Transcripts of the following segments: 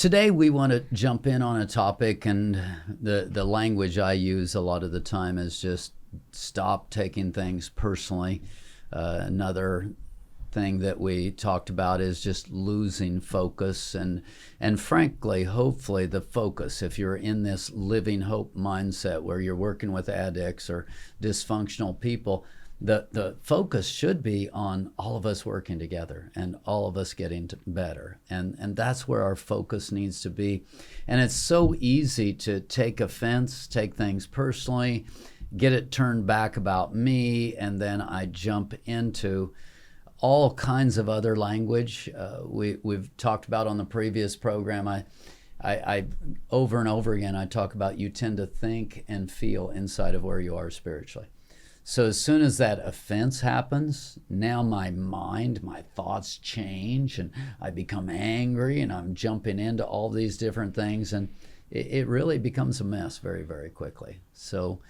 Today we want to jump in on a topic, and the language I use a lot of the time is just stop taking things personally. Another thing that we talked about is just losing focus, and frankly, hopefully the focus, if you're in this living hope mindset where you're working with addicts or dysfunctional people, the focus should be on all of us working together and all of us getting better. And that's where our focus needs to be. And it's so easy to take offense, take things personally, get it turned back about me, and then I jump into all kinds of other language. We've talked about on the previous program, I over and over again, I talk about you tend to think and feel inside of where you are spiritually. So as soon as that offense happens, now my mind, my thoughts change, and I become angry, and I'm jumping into all these different things, and it really becomes a mess very, very quickly. So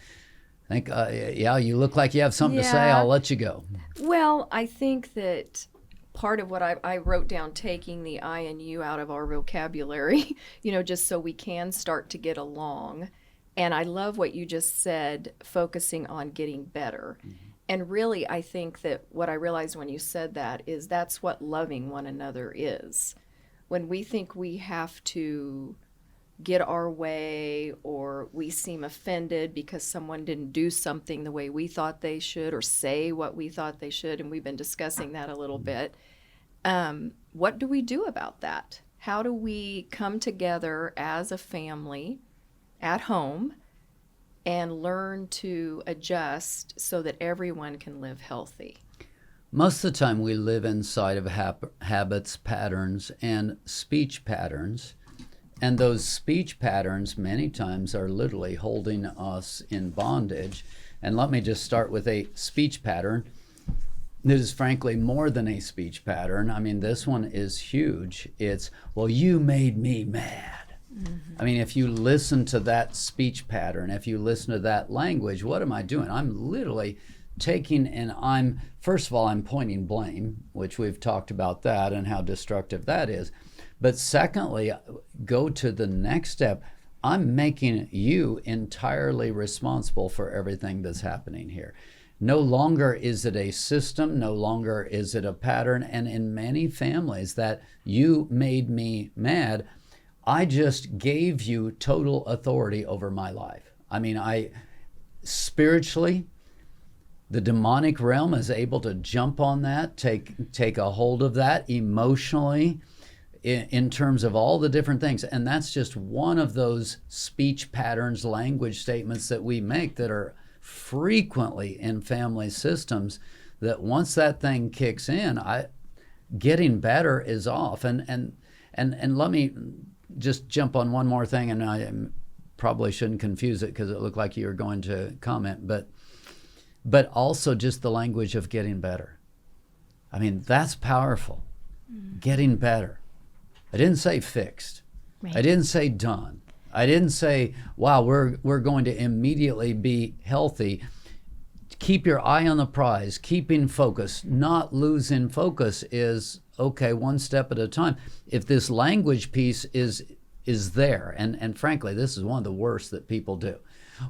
I think, you look like you have something to say. I'll let you go. Well, I think that part of what I wrote down, taking the I and you out of our vocabulary, just so we can start to get along. And I love what you just said, focusing on getting better. Mm-hmm. And really, I think that what I realized when you said that is that's what loving one another is. When we think we have to get our way, or we seem offended because someone didn't do something the way we thought they should, or say what we thought they should, and we've been discussing that a little bit, what do we do about that? How do we come together as a family at home and learn to adjust so that everyone can live healthy? Most of the time we live inside of habits, patterns, and speech patterns. And those speech patterns many times are literally holding us in bondage. And let me just start with a speech pattern that is frankly more than a speech pattern. I mean, this one is huge. It's, well, you made me mad. Mm-hmm. I mean, if you listen to that speech pattern, if you listen to that language, what am I doing? I'm literally taking, and first of all, I'm pointing blame, which we've talked about that and how destructive that is. But secondly, go to the next step. I'm making you entirely responsible for everything that's happening here. No longer is it a system, no longer is it a pattern, and in many families that you made me mad, I just gave you total authority over my life. I mean, spiritually, the demonic realm is able to jump on that, take a hold of that emotionally, in terms of all the different things. And that's just one of those speech patterns, language statements that we make that are frequently in family systems, that once that thing kicks in, getting better is off. And let me just jump on one more thing, and I probably shouldn't confuse it because it looked like you were going to comment, but also just the language of getting better. I mean, that's powerful. Mm-hmm. Getting better. I didn't say fixed. Right. I didn't say done. I didn't say, wow, we're going to immediately be healthy. Keep your eye on the prize, keeping focus, not losing focus is, okay, one step at a time. If this language piece is there, and frankly, this is one of the worst that people do.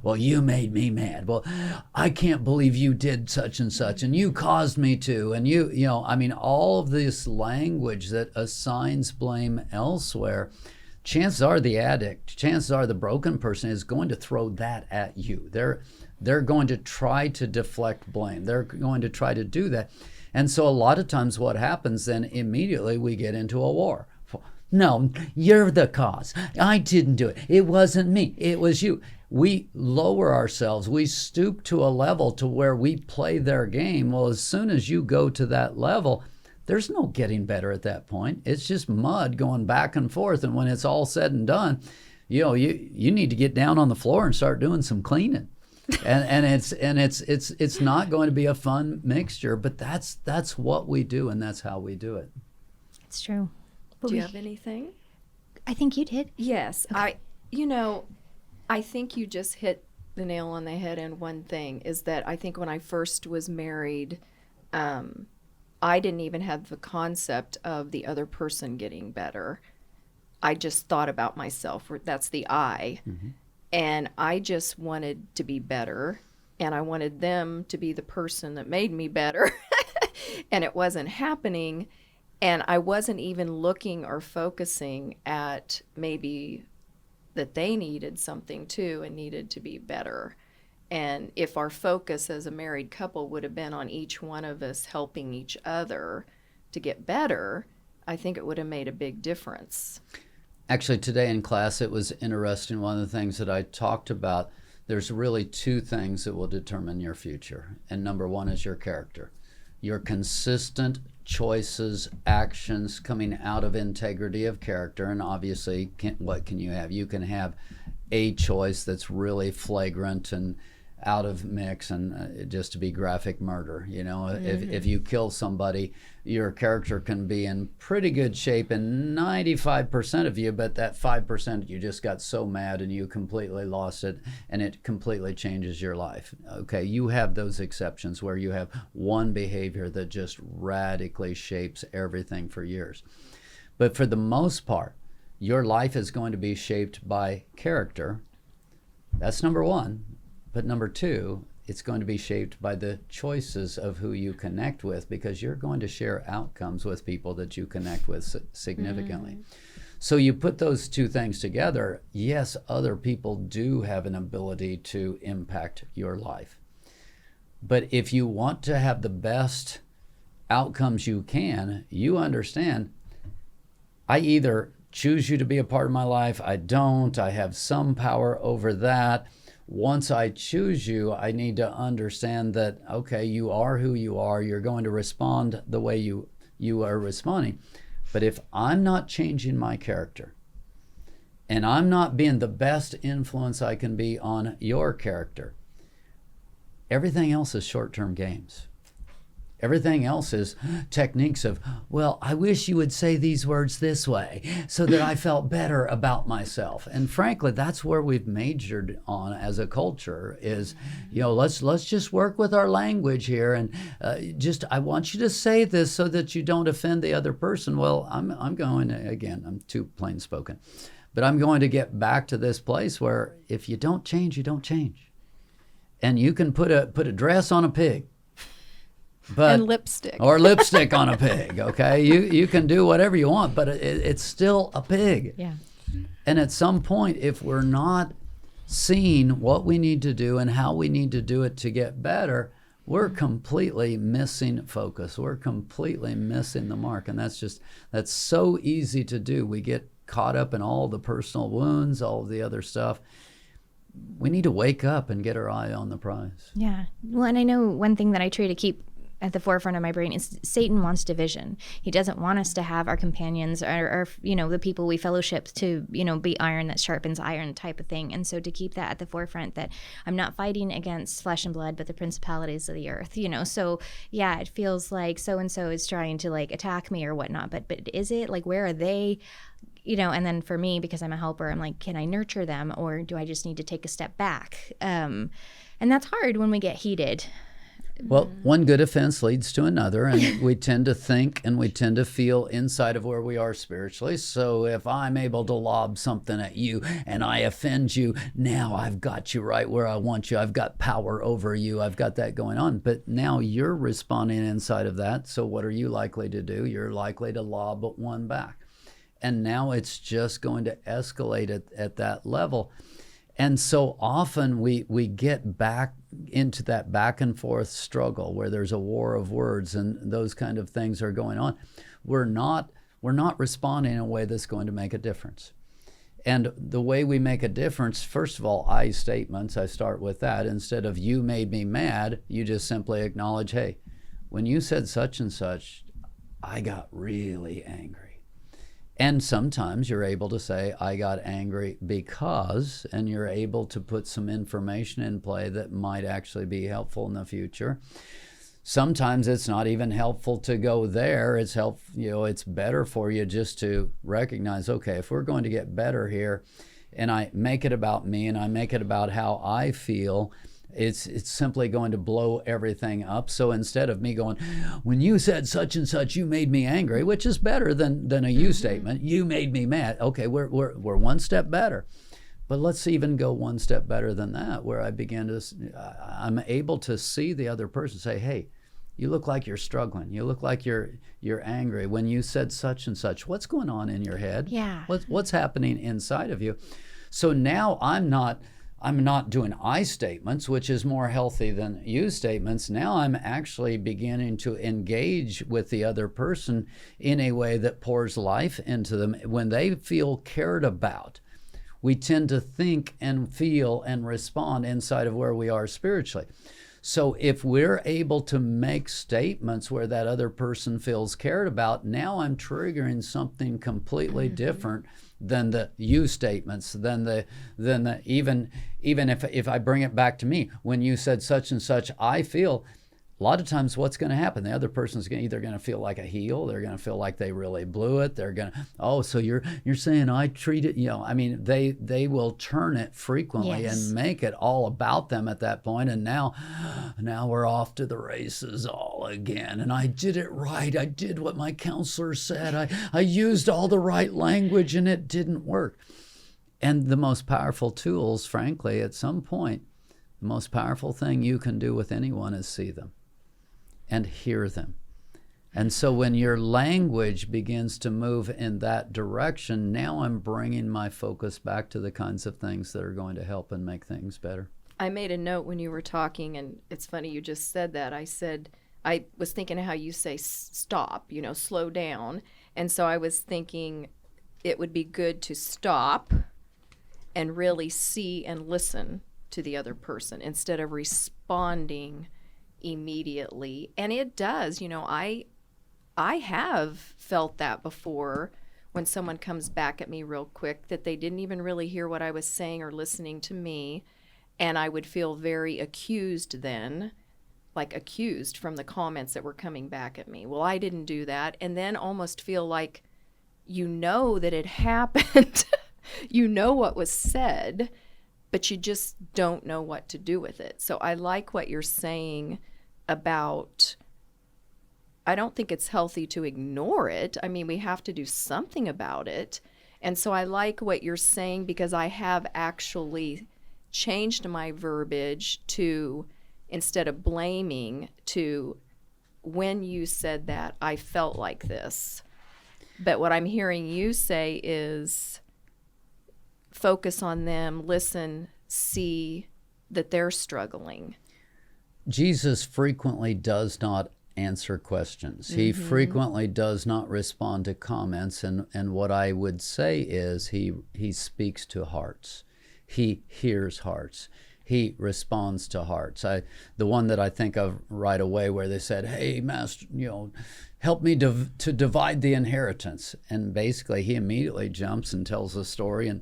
Well, you made me mad. Well, I can't believe you did such and such, and you caused me to, and I mean, all of this language that assigns blame elsewhere, chances are the addict, chances are the broken person is going to throw that at you. They're going to try to deflect blame. They're going to try to do that. And so a lot of times what happens then, immediately we get into a war. No, you're the cause. I didn't do it. It wasn't me. It was you. We lower ourselves. We stoop to a level to where we play their game. Well, as soon as you go to that level, there's no getting better at that point. It's just mud going back and forth. And when it's all said and done, you need to get down on the floor and start doing some cleaning. and it's not going to be a fun mixture, but that's what we do, and that's how we do it. It's true. Do you have anything? I think you did. Yes. Okay. I think you just hit the nail on the head in one thing, is that I think when I first was married, I didn't even have the concept of the other person getting better. I just thought about myself. That's the I. And I just wanted to be better. And I wanted them to be the person that made me better. And it wasn't happening. And I wasn't even looking or focusing at maybe that they needed something too and needed to be better. And if our focus as a married couple would have been on each one of us helping each other to get better, I think it would have made a big difference. Actually, today in class, it was interesting. One of the things that I talked about, there's really two things that will determine your future. And number one is your character. Your consistent choices, actions coming out of integrity of character. And obviously, what can you have? You can have a choice that's really flagrant and out of mix, and just to be graphic, murder. If you kill somebody, your character can be in pretty good shape in 95% of you, but that 5% you just got so mad and you completely lost it, and it completely changes your life. Okay, you have those exceptions where you have one behavior that just radically shapes everything for years. But for the most part, your life is going to be shaped by character. That's number one. But number two, it's going to be shaped by the choices of who you connect with, because you're going to share outcomes with people that you connect with significantly. So you put those two things together, yes, other people do have an ability to impact your life. But if you want to have the best outcomes you can, you understand, I either choose you to be a part of my life, I don't, I have some power over that. Once I choose you, I need to understand that, okay, you are who you are. You're going to respond the way you are responding. But if I'm not changing my character and I'm not being the best influence I can be on your character, everything else is short-term games. Everything else is techniques of, well, I wish you would say these words this way so that I felt better about myself. And frankly, that's where we've majored on as a culture is, let's just work with our language here. And I want you to say this so that you don't offend the other person. Well, I'm going to, again, I'm too plain spoken, but I'm going to get back to this place where if you don't change, you don't change. And you can put a dress on a pig. And lipstick. Or lipstick on a pig, okay? You can do whatever you want, but it's still a pig. Yeah. And at some point, if we're not seeing what we need to do and how we need to do it to get better, we're completely missing focus. We're completely missing the mark. And that's so easy to do. We get caught up in all the personal wounds, all of the other stuff. We need to wake up and get our eye on the prize. Yeah. Well, and I know one thing that I try to keep at the forefront of my brain is Satan wants division. He doesn't want us to have our companions or the people we fellowship to, be iron that sharpens iron type of thing. And so to keep that at the forefront, that I'm not fighting against flesh and blood, but the principalities of the earth, So, yeah, it feels like so-and-so is trying to attack me or whatnot. But is it where are they? And then for me, because I'm a helper, I'm like, can I nurture them or do I just need to take a step back? And that's hard when we get heated. Well, one good offense leads to another, and we tend to think and we tend to feel inside of where we are spiritually. So if I'm able to lob something at you and I offend you, now I've got you right where I want you. I've got power over you. I've got that going on. But now you're responding inside of that. So what are you likely to do? You're likely to lob one back. And now it's just going to escalate at that level. And so often we get back into that back and forth struggle where there's a war of words and those kind of things are going on. We're not responding in a way that's going to make a difference. And the way we make a difference, first of all, I statements, I start with that. Instead of you made me mad, you just simply acknowledge, hey, when you said such and such, I got really angry. And sometimes you're able to say, I got angry because, and you're able to put some information in play that might actually be helpful in the future. Sometimes it's not even helpful to go there. It's better for you just to recognize, okay, if we're going to get better here, and I make it about me and I make it about how I feel, It's simply going to blow everything up. So instead of me going, when you said such and such, you made me angry, which is better than a you statement. You made me mad. Okay, we're one step better. But let's even go one step better than that, where I'm able to see the other person, say, hey, you look like you're struggling. You look like you're angry. When you said such and such, what's going on in your head? Yeah. What's happening inside of you? So now I'm not doing I statements, which is more healthy than you statements. Now I'm actually beginning to engage with the other person in a way that pours life into them. When they feel cared about, we tend to think and feel and respond inside of where we are spiritually. So if we're able to make statements where that other person feels cared about, now I'm triggering something completely different than the you statements, than the even if I bring it back to me, when you said such and such, I feel. A lot of times what's going to happen, the other person's either going to feel like a heel, they're going to feel like they really blew it, they're going to, so you're saying I treated, I mean, they will turn it frequently Yes. and make it all about them at that point. And now we're off to the races all again. And I did it right. I did what my counselor said. I used all the right language and it didn't work. And the most powerful tools, frankly, at some point, the most powerful thing you can do with anyone is see them and hear them. And so when your language begins to move in that direction, now I'm bringing my focus back to the kinds of things that are going to help and make things better. I made a note when you were talking, and it's funny you just said that. I was thinking of how you say stop, slow down. And so I was thinking it would be good to stop and really see and listen to the other person instead of responding immediately. And it does, I have felt that before, when someone comes back at me real quick, that they didn't even really hear what I was saying or listening to me. And I would feel very accused then, like accused from the comments that were coming back at me. Well, I didn't do that. And then almost feel like that it happened. You know what was said, but you just don't know what to do with it. So I like what you're saying about, I don't think it's healthy to ignore it. I mean, we have to do something about it. And so I like what you're saying, because I have actually changed my verbiage to, instead of blaming, to, when you said that, I felt like this. But what I'm hearing you say is focus on them, listen, see that they're struggling. Jesus frequently does not answer questions. He frequently does not respond to comments. And what I would say is he speaks to hearts. He hears hearts. He responds to hearts. The one that I think of right away, where they said, hey, Master, help me to divide the inheritance. And basically he immediately jumps and tells a story and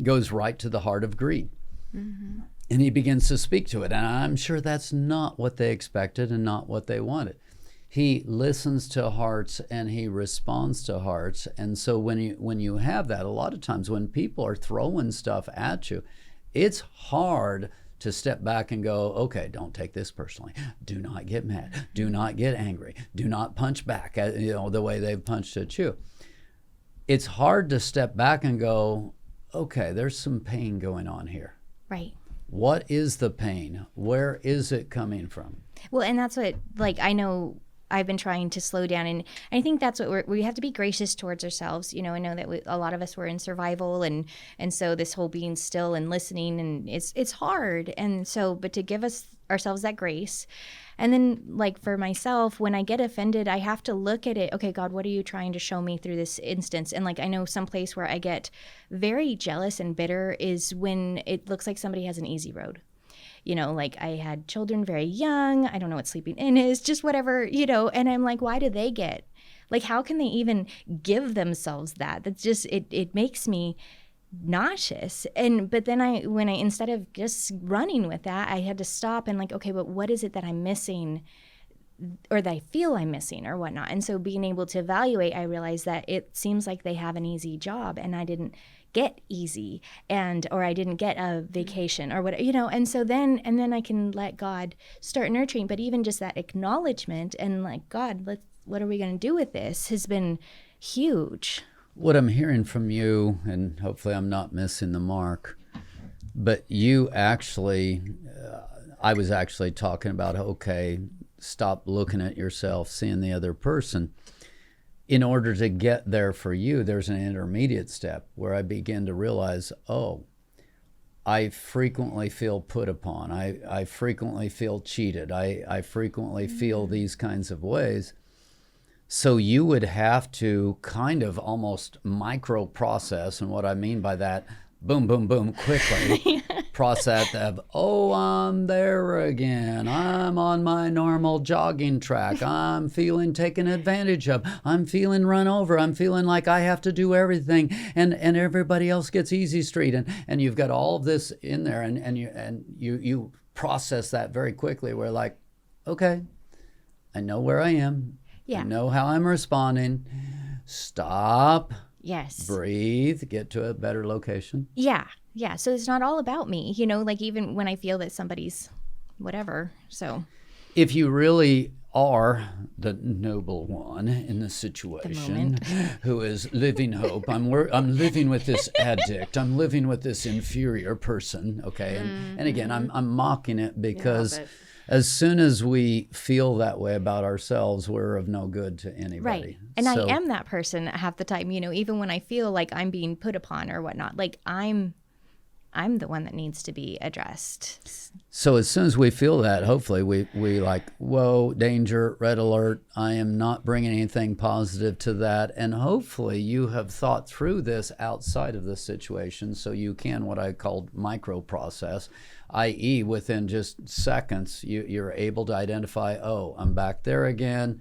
goes right to the heart of greed. Mm-hmm. And he begins to speak to it. And I'm sure that's not what they expected and not what they wanted. He listens to hearts and he responds to hearts. And so when you have that, a lot of times when people are throwing stuff at you, it's hard to step back and go, okay, don't take this personally. Do not get mad. Do not get angry. Do not punch back the way they've punched at you. It's hard to step back and go, okay, there's some pain going on here. Right. What is the pain? Where is it coming from? Well, and that's what, I know I've been trying to slow down, and I think that's what we have to be gracious towards ourselves. I know that a lot of us were in survival, and so this whole being still and listening, and it's hard, and so, but to give ourselves that grace. And then, for myself, when I get offended, I have to look at it. Okay, God, what are you trying to show me through this instance? And I know some place where I get very jealous and bitter is when it looks like somebody has an easy road. I had children very young. I don't know what sleeping in is, just whatever, and I'm like, why do they get, how can they even give themselves that? That's just, it makes me nauseous. But then when I instead of just running with that, I had to stop and okay, but what is it that I'm missing or that I feel I'm missing or whatnot. And so being able to evaluate, I realized that it seems like they have an easy job and I didn't get easy, or I didn't get a vacation or what, and so then I can let God start nurturing. But even just that acknowledgement and like, God, what are we going to do with this, has been huge. What I'm hearing from you, and hopefully I'm not missing the mark, but you actually, I was actually talking about, okay, stop looking at yourself, seeing the other person. In order to get there for you, there's an intermediate step where I begin to realize, oh, I frequently feel put upon. I frequently feel cheated. I frequently feel these kinds of ways. So you would have to kind of almost micro process. And what I mean by that, boom, boom, boom, quickly process of, oh, I'm there again. I'm on my normal jogging track. I'm feeling taken advantage of. I'm feeling run over. I'm feeling like I have to do everything and everybody else gets easy street. And you've got all of this in there and you process that very quickly. We're like, okay, I know where I am. Yeah. I know how I'm responding. Stop. Yes. Breathe. Get to a better location. Yeah. Yeah. So it's not all about me, like even when I feel that somebody's whatever. So if you really are the noble one in the situation who is living hope, I'm living with this addict. I'm living with this inferior person. Okay. And again, I'm mocking it because as soon as we feel that way about ourselves, we're of no good to anybody. Right. And I am that person half the time, even when I feel like I'm being put upon or whatnot, like I'm the one that needs to be addressed. So as soon as we feel that, hopefully we like, whoa, danger, red alert. I am not bringing anything positive to that. And hopefully you have thought through this outside of the situation so you can what I called micro process, i.e. within just seconds, you're able to identify, oh, I'm back there again.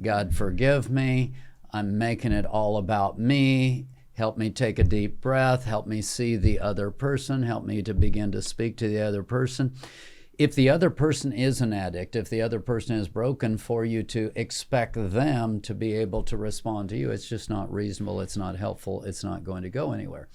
God, forgive me. I'm making it all about me. Help me take a deep breath. Help me see the other person. Help me to begin to speak to the other person. If the other person is an addict, if the other person is broken, for you to expect them to be able to respond to you, it's just not reasonable. It's not helpful. It's not going to go anywhere.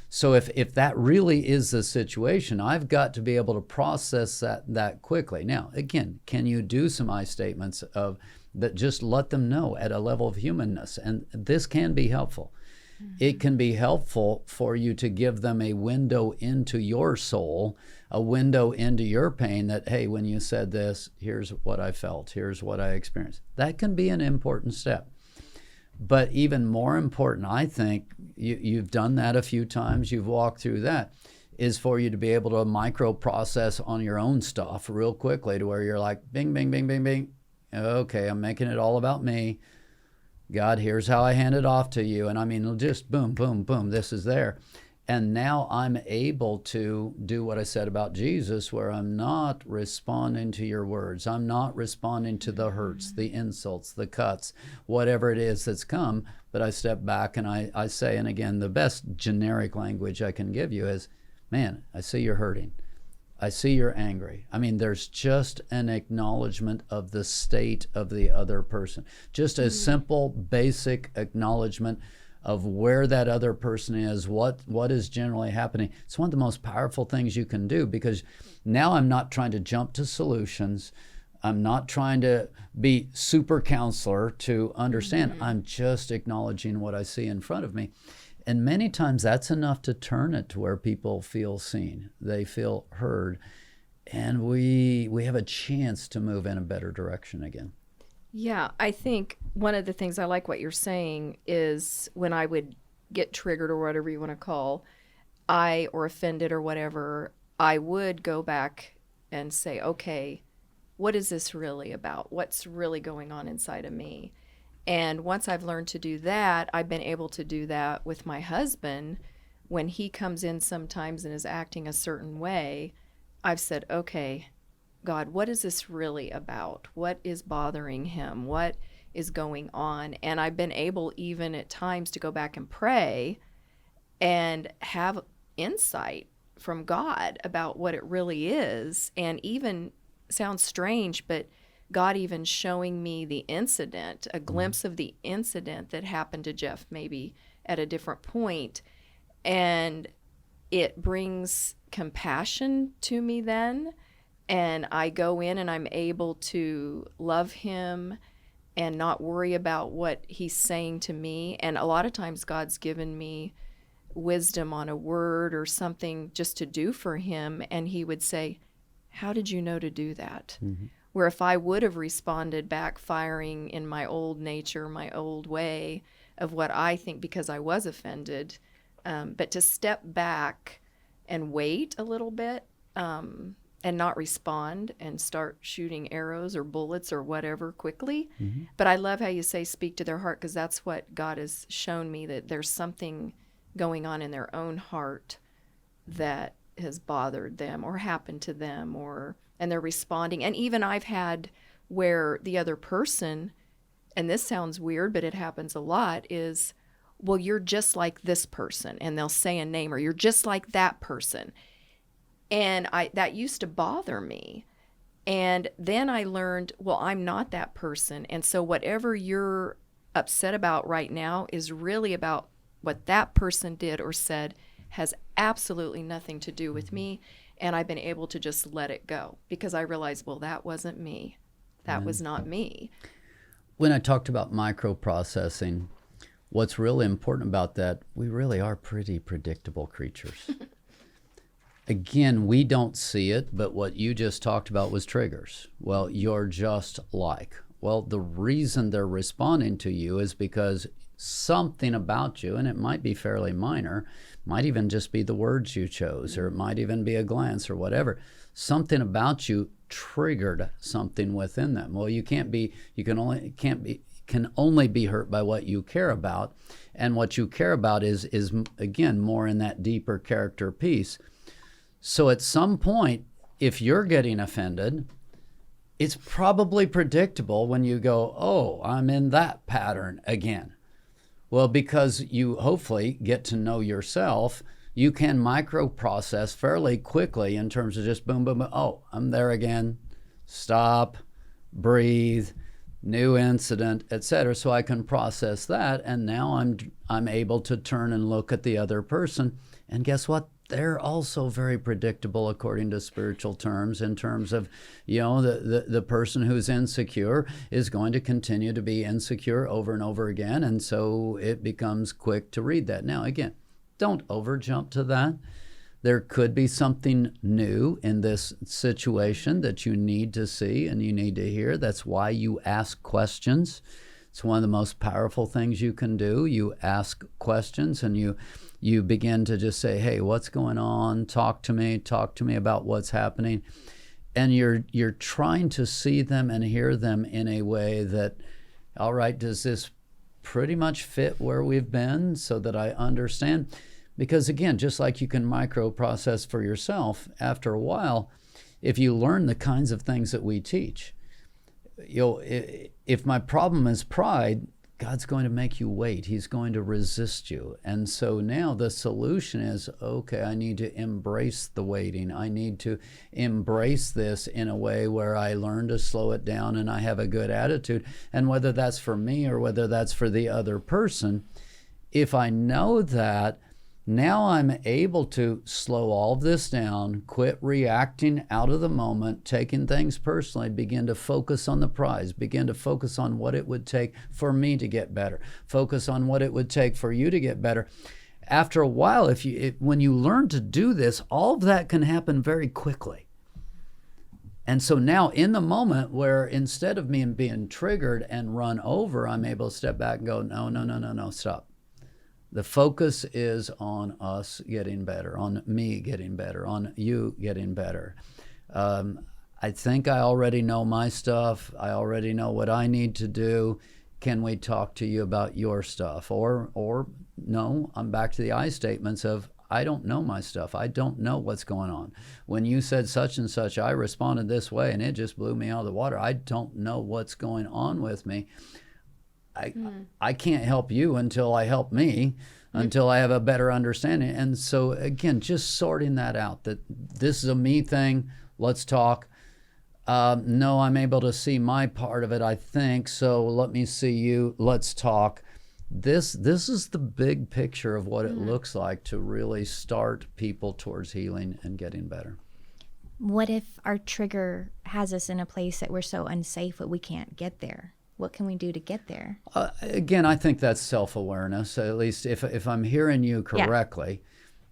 So if that really is the situation, I've got to be able to process that quickly. Now, again, can you do some I statements of that just let them know at a level of humanness? And this can be helpful. It can be helpful for you to give them a window into your soul, a window into your pain that, hey, when you said this, here's what I felt, here's what I experienced. That can be an important step. But even more important, I think, you've done that a few times, you've walked through that, is for you to be able to micro process on your own stuff real quickly to where you're like, bing, bing, bing, bing, bing. Okay, I'm making it all about me. God, here's how I hand it off to you. And I mean, just boom, boom, boom, this is there. And now I'm able to do what I said about Jesus, where I'm not responding to your words. I'm not responding to the hurts, the insults, the cuts, whatever it is that's come. But I step back and I say, and again, the best generic language I can give you is, man, I see you're hurting. I see you're angry. I mean, there's just an acknowledgement of the state of the other person. Just a simple, basic acknowledgement of where that other person is, what is generally happening. It's one of the most powerful things you can do, because now I'm not trying to jump to solutions. I'm not trying to be super counselor to understand. I'm just acknowledging what I see in front of me. And many times that's enough to turn it to where people feel seen, they feel heard, and we have a chance to move in a better direction again. Yeah, I think one of the things I like what you're saying is when I would get triggered or whatever you want to call, or offended or whatever, I would go back and say, okay, what is this really about? What's really going on inside of me? And once I've learned to do that, I've been able to do that with my husband. When he comes in sometimes and is acting a certain way, I've said, okay, God, what is this really about? What is bothering him? What is going on? And I've been able even at times to go back and pray and have insight from God about what it really is. And even sounds strange, but God even showing me the incident, a glimpse of the incident that happened to Jeff maybe at a different point. And it brings compassion to me then. And I go in and I'm able to love him and not worry about what he's saying to me. And a lot of times God's given me wisdom on a word or something just to do for him. And he would say, how did you know to do that? Mm-hmm. Where if I would have responded backfiring in my old nature, my old way of what I think because I was offended, but to step back and wait a little bit and not respond and start shooting arrows or bullets or whatever quickly. Mm-hmm. But I love how you say speak to their heart, because that's what God has shown me, that there's something going on in their own heart that has bothered them or happened to them, and they're responding. And even I've had where the other person, and this sounds weird, but it happens a lot, is, well, you're just like this person, and they'll say a name, or you're just like that person. And that used to bother me. And then I learned, well, I'm not that person. And so whatever you're upset about right now is really about what that person did or said, has absolutely nothing to do with me. And I've been able to just let it go, because I realized, well, that wasn't me. That was not me. When I talked about microprocessing, what's really important about that, we really are pretty predictable creatures. Again, we don't see it, but what you just talked about was triggers. Well, you're just like. Well, the reason they're responding to you is because something about you, and it might be fairly minor, might even just be the words you chose, or it might even be a glance or whatever. Something about you triggered something within them. Well, you can only be hurt by what you care about, and what you care about is again more in that deeper character piece. So at some point, if you're getting offended, it's probably predictable when you go, oh, I'm in that pattern again. Well, because you hopefully get to know yourself, you can microprocess fairly quickly in terms of just boom, boom, boom. Oh, I'm there again. Stop, breathe, new incident, etc. So I can process that, and now I'm able to turn and look at the other person. And guess what? They're also very predictable according to spiritual terms, in terms of, the person who's insecure is going to continue to be insecure over and over again. And so it becomes quick to read that. Now, again, don't overjump to that. There could be something new in this situation that you need to see and you need to hear. That's why you ask questions. It's one of the most powerful things you can do. You ask questions and you begin to just say, hey, what's going on? Talk to me about what's happening. And you're trying to see them and hear them in a way that, all right, does this pretty much fit where we've been so that I understand? Because again, just like you can microprocess for yourself, after a while, if you learn the kinds of things that we teach, if my problem is pride, God's going to make you wait. He's going to resist you. And so now the solution is, okay, I need to embrace the waiting. I need to embrace this in a way where I learn to slow it down and I have a good attitude. And whether that's for me or whether that's for the other person, if I know that, now I'm able to slow all of this down, quit reacting out of the moment, taking things personally, begin to focus on the prize, begin to focus on what it would take for me to get better, focus on what it would take for you to get better. After a while, when you learn to do this, all of that can happen very quickly. And so now in the moment where instead of me being triggered and run over, I'm able to step back and go, no, stop. The focus is on us getting better, on me getting better, on you getting better. I think I already know my stuff. I already know what I need to do. Can we talk to you about your stuff? Or no, I'm back to the I statements of, I don't know my stuff. I don't know what's going on. When you said such and such, I responded this way and it just blew me out of the water. I don't know what's going on with me. I can't help you until I help me, until I have a better understanding. And so, again, just sorting that out, that this is a me thing, let's talk. No, I'm able to see my part of it, I think. So let me see you. Let's talk. This is the big picture of what it looks like to really start people towards healing and getting better. What if our trigger has us in a place that we're so unsafe that we can't get there? What can we do to get there? Again, I think that's self-awareness. At least if I'm hearing you correctly,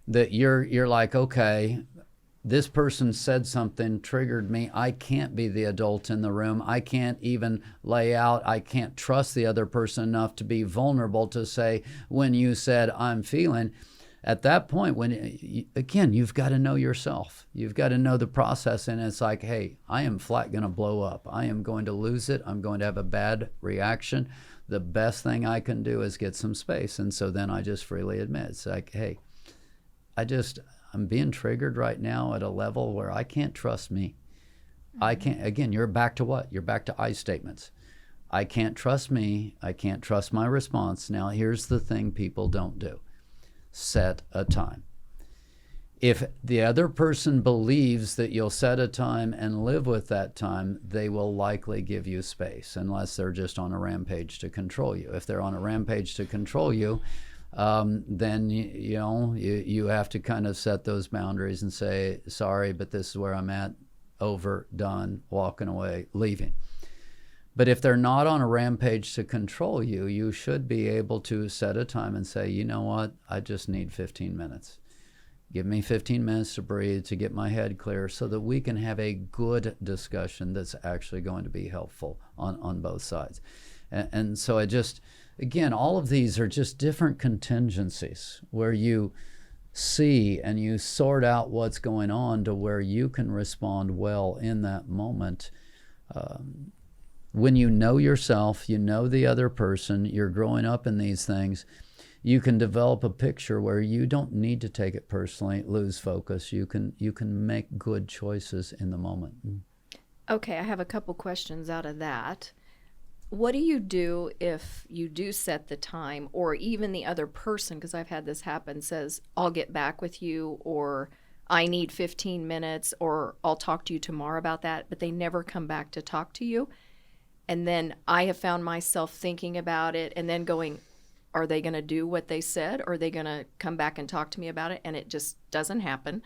that you're like, okay, this person said something, triggered me. I can't be the adult in the room. I can't even lay out. I can't trust the other person enough to be vulnerable to say, when you said, I'm feeling. At that point, again, you've got to know yourself. You've got to know the process. And it's like, hey, I am flat going to blow up. I am going to lose it. I'm going to have a bad reaction. The best thing I can do is get some space. And so then I just freely admit, it's like, hey, I'm being triggered right now at a level where I can't trust me. I can't, again, you're back to what? You're back to I statements. I can't trust me. I can't trust my response. Now, here's the thing people don't do. Set a time. If the other person believes that you'll set a time and live with that time, they will likely give you space, unless they're just on a rampage to control you. If they're on a rampage to control you, then you have to kind of set those boundaries and say, sorry, but this is where I'm at, over, done, walking away, leaving. But if they're not on a rampage to control you, you should be able to set a time and say, you know what, I just need 15 minutes. Give me 15 minutes to breathe, to get my head clear, so that we can have a good discussion that's actually going to be helpful on both sides. And so again, all of these are just different contingencies where you see and you sort out what's going on to where you can respond well in that moment. When you know yourself, you know the other person, you're growing up in these things, you can develop a picture where you don't need to take it personally, lose focus. You can make good choices in the moment. Okay, I have a couple questions out of that. What do you do if you do set the time, or even the other person, because I've had this happen, says, I'll get back with you, or I need 15 minutes, or I'll talk to you tomorrow about that, but they never come back to talk to you? And then I have found myself thinking about it and then going, are they going to do what they said? Or are they going to come back and talk to me about it? And it just doesn't happen.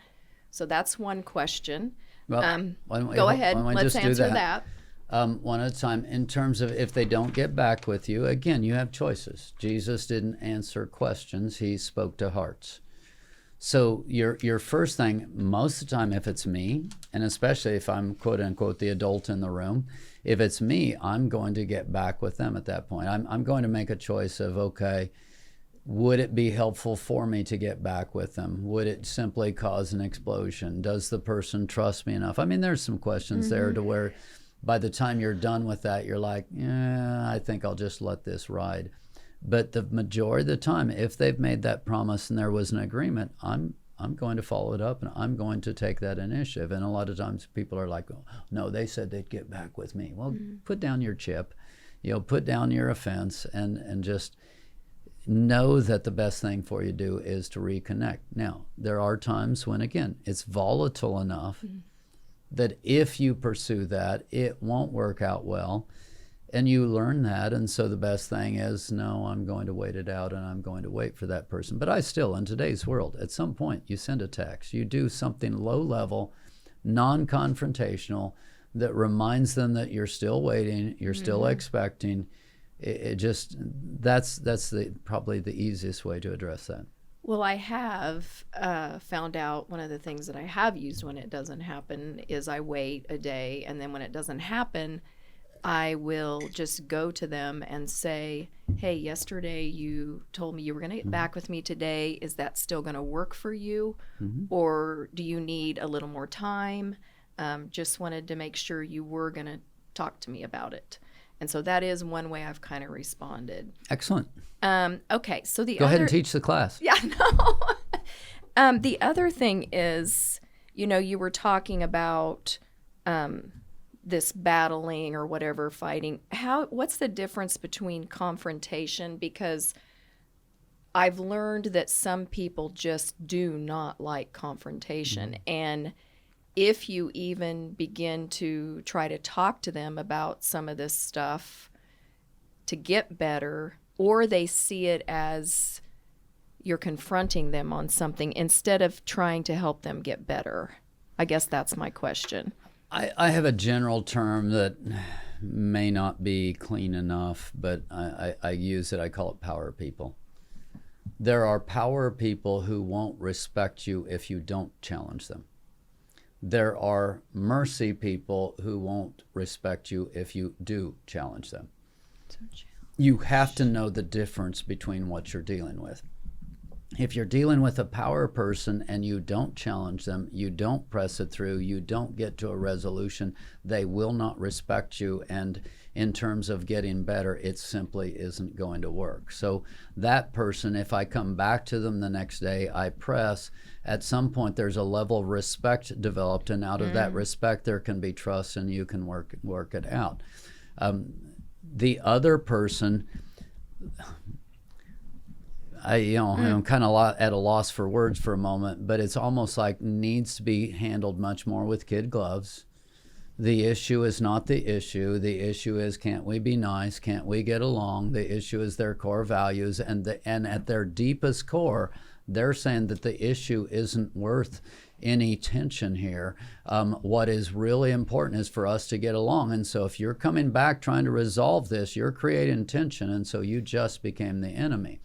So that's one question. Well, go ahead. Let's answer that. One at a time. In terms of if they don't get back with you, again, you have choices. Jesus didn't answer questions. He spoke to hearts. So your first thing, most of the time, if it's me, and especially if I'm quote unquote the adult in the room, if it's me, I'm going to get back with them at that point. I'm going to make a choice of, okay, would it be helpful for me to get back with them? Would it simply cause an explosion? Does the person trust me enough? I mean, there's some questions there to where by the time you're done with that, you're like, yeah, I think I'll just let this ride. But the majority of the time, if they've made that promise and there was an agreement, I'm going to follow it up and I'm going to take that initiative. And a lot of times people are like, oh, no, they said they'd get back with me. Well, put down your chip, put down your offense and just know that the best thing for you to do is to reconnect. Now, there are times when, again, it's volatile enough that if you pursue that, it won't work out well. And you learn that, and so the best thing is, no, I'm going to wait it out and I'm going to wait for that person. But I still, in today's world, at some point, you send a text. You do something low level, non-confrontational, that reminds them that you're still waiting, you're still expecting. That's probably the easiest way to address that. Well, I have found out one of the things that I have used when it doesn't happen is I wait a day, and then when it doesn't happen, I will just go to them and say, hey, yesterday you told me you were going to get back with me today. Is that still going to work for you? Or do you need a little more time? Just wanted to make sure you were going to talk to me about it. And so that is one way I've kind of responded. Excellent. Okay, so Go ahead and teach the class. Yeah, no. The other thing is, you were talking about this battling or whatever, fighting. What's the difference between confrontation? Because I've learned that some people just do not like confrontation. And if you even begin to try to talk to them about some of this stuff to get better, or they see it as you're confronting them on something instead of trying to help them get better. I guess that's my question. I have a general term that may not be clean enough, but I use it. I call it power people. There are power people who won't respect you if you don't challenge them. There are mercy people who won't respect you if you do challenge them. You have to know the difference between what you're dealing with. If you're dealing with a power person and you don't challenge them, you don't press it through, you don't get to a resolution, they will not respect you. And in terms of getting better, it simply isn't going to work. So that person, if I come back to them the next day, I press, at some point there's a level of respect developed, and out of that respect there can be trust, and you can work it out. The other person, I'm kind of at a loss for words for a moment, but it's almost like needs to be handled much more with kid gloves. The issue is not the issue. The issue is, can't we be nice? Can't we get along? The issue is their core values, and at their deepest core, they're saying that the issue isn't worth any tension here. What is really important is for us to get along. And so if you're coming back trying to resolve this, you're creating tension, and so you just became the enemy.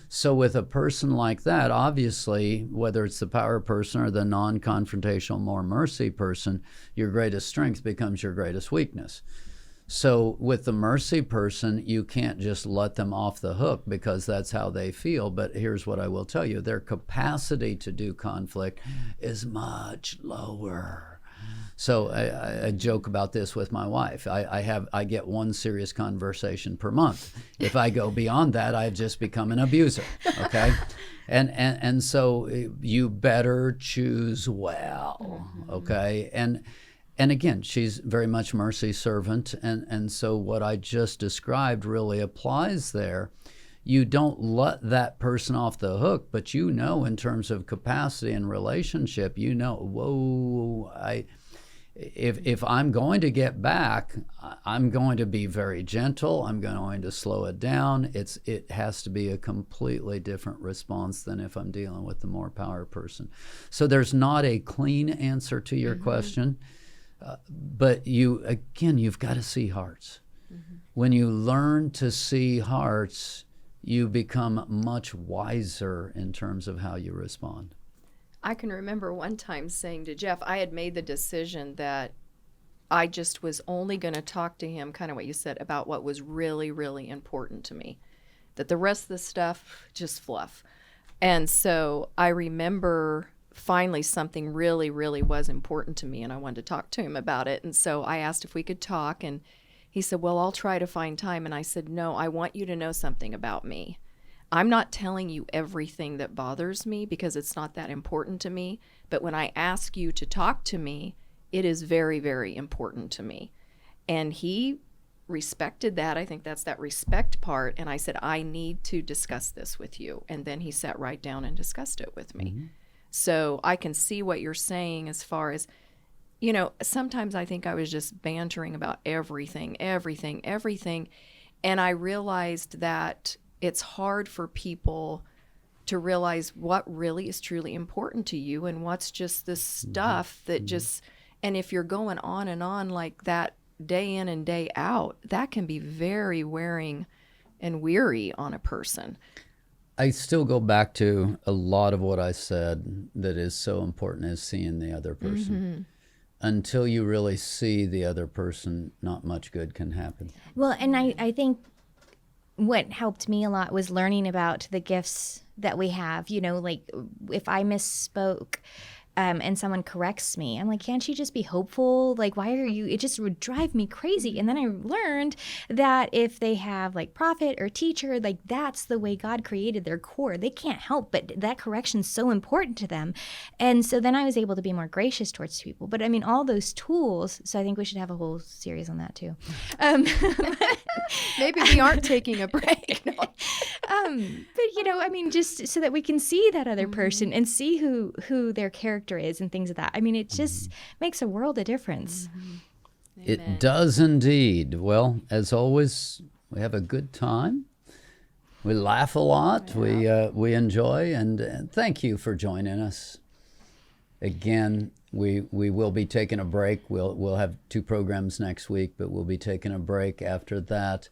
So with a person like that, obviously, whether it's the power person or the non-confrontational, more mercy person, your greatest strength becomes your greatest weakness. So with the mercy person, you can't just let them off the hook because that's how they feel. But here's what I will tell you. Their capacity to do conflict is much lower. So I joke about this with my wife. I get one serious conversation per month. If I go beyond that, I've just become an abuser. Okay, and so you better choose well. Okay, and again, she's very much mercy's servant, and so what I just described really applies there. You don't let that person off the hook, but you know, in terms of capacity and relationship, you know, whoa, If I'm going to get back, I'm going to be very gentle. I'm going to slow it down. It has to be a completely different response than if I'm dealing with the more power person. So there's not a clean answer to your question, but you've got to see hearts. When you learn to see hearts, you become much wiser in terms of how you respond. I can remember one time saying to Jeff, I had made the decision that I just was only going to talk to him, kind of what you said, about what was really, really important to me. That the rest of the stuff, just fluff. And so I remember finally something really, really was important to me, and I wanted to talk to him about it. And so I asked if we could talk, and he said, well, I'll try to find time. And I said, no, I want you to know something about me. I'm not telling you everything that bothers me because it's not that important to me. But when I ask you to talk to me, it is very, very important to me. And he respected that. I think that's that respect part. And I said, I need to discuss this with you. And then he sat right down and discussed it with me. So I can see what you're saying as far as, sometimes I think I was just bantering about everything. And I realized that it's hard for people to realize what really is truly important to you and what's just this stuff that just, and if you're going on and on like that day in and day out, that can be very wearing and weary on a person. I still go back to a lot of what I said that is so important is seeing the other person. Until you really see the other person, not much good can happen. Well, and I think what helped me a lot was learning about the gifts that we have. Like if I misspoke and someone corrects me, I'm like, can't you just be hopeful? Like, why are you? It just would drive me crazy. And then I learned that if they have like prophet or teacher, like that's the way God created their core. They can't help, but that correction's so important to them. And so then I was able to be more gracious towards people. But I mean, all those tools. So I think we should have a whole series on that too. Maybe we aren't taking a break. No. But just so that we can see that other person and see who their character character is and things of that. I mean, it just makes a world of difference. It does indeed. Well, as always, we have a good time. We laugh a lot. We enjoy, and thank you for joining us. Again, we will be taking a break. We'll have 2 programs next week, but we'll be taking a break after that.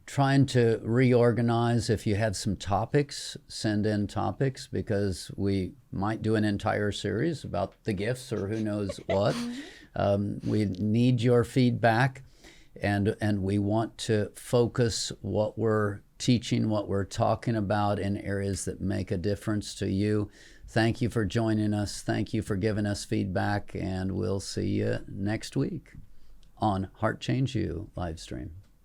Trying to reorganize. If you have some topics, send in topics, because we might do an entire series about the gifts or who knows what. We need your feedback, and we want to focus what we're teaching, what we're talking about in areas that make a difference to you. Thank you for joining us. Thank you for giving us feedback, and we'll see you next week on HeartChangeU live stream.